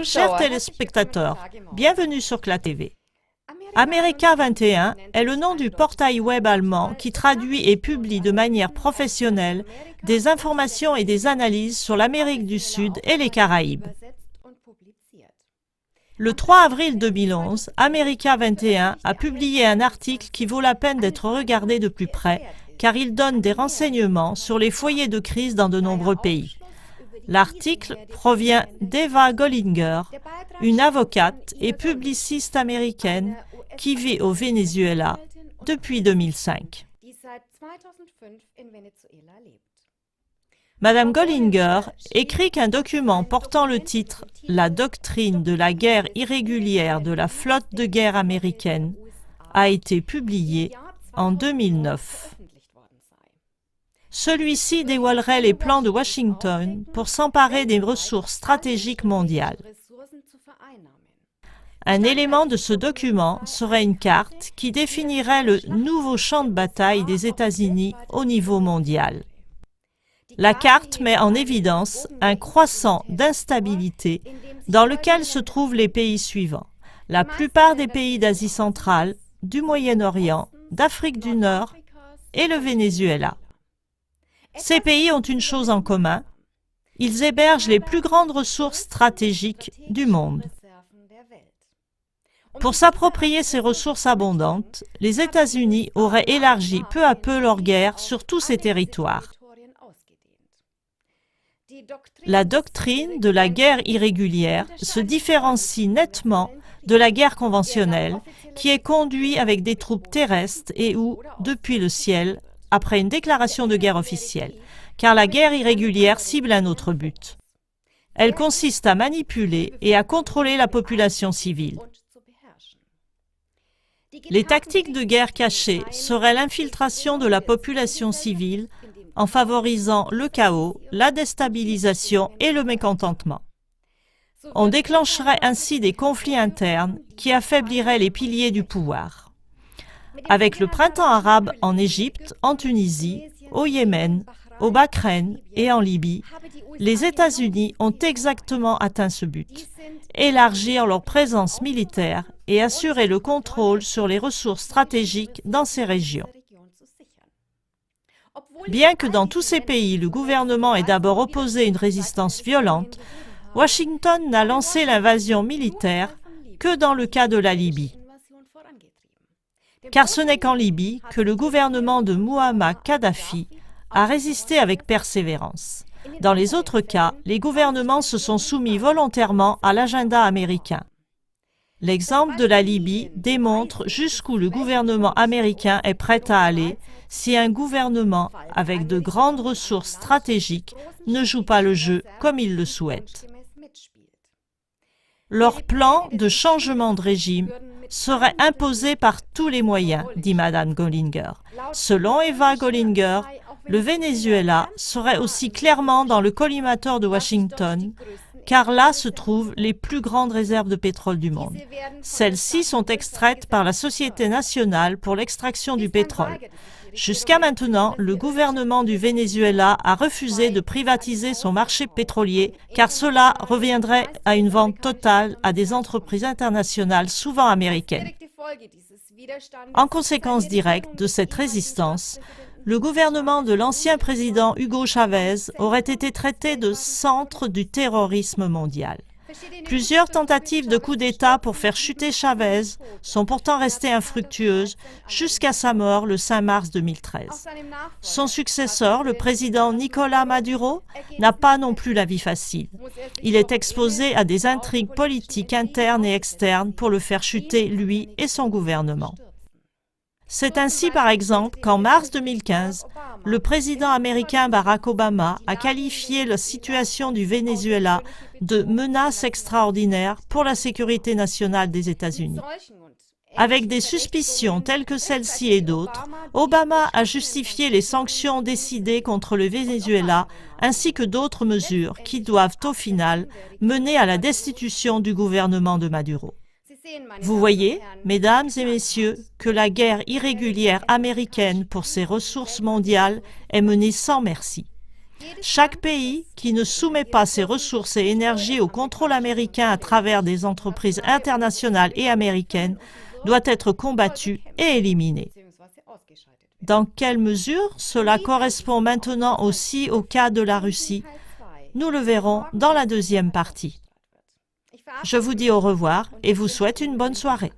Chers téléspectateurs, bienvenue sur CLA TV. America 21 est le nom du portail web allemand qui traduit et publie de manière professionnelle des informations et des analyses sur l'Amérique du Sud et les Caraïbes. Le 3 avril 2011, America 21 a publié un article qui vaut la peine d'être regardé de plus près car il donne des renseignements sur les foyers de crise dans de nombreux pays. L'article provient d'Eva Gollinger, une avocate et publiciste américaine qui vit au Venezuela depuis 2005. Madame Gollinger écrit qu'un document portant le titre « La doctrine de la guerre irrégulière de la flotte de guerre américaine » a été publié en 2009. Celui-ci dévoilerait les plans de Washington pour s'emparer des ressources stratégiques mondiales. Un élément de ce document serait une carte qui définirait le nouveau champ de bataille des États-Unis au niveau mondial. La carte met en évidence un croissant d'instabilité dans lequel se trouvent les pays suivants. La plupart des pays d'Asie centrale, du Moyen-Orient, d'Afrique du Nord et le Venezuela. Ces pays ont une chose en commun, ils hébergent les plus grandes ressources stratégiques du monde. Pour s'approprier ces ressources abondantes, les États-Unis auraient élargi peu à peu leur guerre sur tous ces territoires. La doctrine de la guerre irrégulière se différencie nettement de la guerre conventionnelle qui est conduite avec des troupes terrestres et ou, depuis le ciel, après une déclaration de guerre officielle, car la guerre irrégulière cible un autre but. Elle consiste à manipuler et à contrôler la population civile. Les tactiques de guerre cachée seraient l'infiltration de la population civile en favorisant le chaos, la déstabilisation et le mécontentement. On déclencherait ainsi des conflits internes qui affaibliraient les piliers du pouvoir. Avec le printemps arabe en Égypte, en Tunisie, au Yémen, au Bahreïn et en Libye, les États-Unis ont exactement atteint ce but, élargir leur présence militaire et assurer le contrôle sur les ressources stratégiques dans ces régions. Bien que dans tous ces pays, le gouvernement ait d'abord opposé une résistance violente, Washington n'a lancé l'invasion militaire que dans le cas de la Libye. Car ce n'est qu'en Libye que le gouvernement de Mouammar Kadhafi a résisté avec persévérance. Dans les autres cas, les gouvernements se sont soumis volontairement à l'agenda américain. L'exemple de la Libye démontre jusqu'où le gouvernement américain est prêt à aller si un gouvernement avec de grandes ressources stratégiques ne joue pas le jeu comme il le souhaite. Leur plan de changement de régime serait imposé par tous les moyens, dit Madame Gollinger. Selon Eva Gollinger, le Venezuela serait aussi clairement dans le collimateur de Washington, car là se trouvent les plus grandes réserves de pétrole du monde. Celles-ci sont extraites par la Société nationale pour l'extraction du pétrole. Jusqu'à maintenant, le gouvernement du Venezuela a refusé de privatiser son marché pétrolier car cela reviendrait à une vente totale à des entreprises internationales souvent américaines. En conséquence directe de cette résistance, le gouvernement de l'ancien président Hugo Chavez aurait été traité de centre du terrorisme mondial. Plusieurs tentatives de coup d'État pour faire chuter Chavez sont pourtant restées infructueuses jusqu'à sa mort le 5 mars 2013. Son successeur, le président Nicolás Maduro, n'a pas non plus la vie facile. Il est exposé à des intrigues politiques internes et externes pour le faire chuter, lui et son gouvernement. C'est ainsi, par exemple, qu'en mars 2015, le président américain Barack Obama a qualifié la situation du Venezuela de menace extraordinaire pour la sécurité nationale des États-Unis. Avec des suspicions telles que celle-ci et d'autres, Obama a justifié les sanctions décidées contre le Venezuela ainsi que d'autres mesures qui doivent au final mener à la destitution du gouvernement de Maduro. Vous voyez, mesdames et messieurs, que la guerre irrégulière américaine pour ses ressources mondiales est menée sans merci. Chaque pays qui ne soumet pas ses ressources et énergies au contrôle américain à travers des entreprises internationales et américaines doit être combattu et éliminé. Dans quelle mesure cela correspond maintenant aussi au cas de la Russie? Nous le verrons dans la deuxième partie. Je vous dis au revoir et vous souhaite une bonne soirée.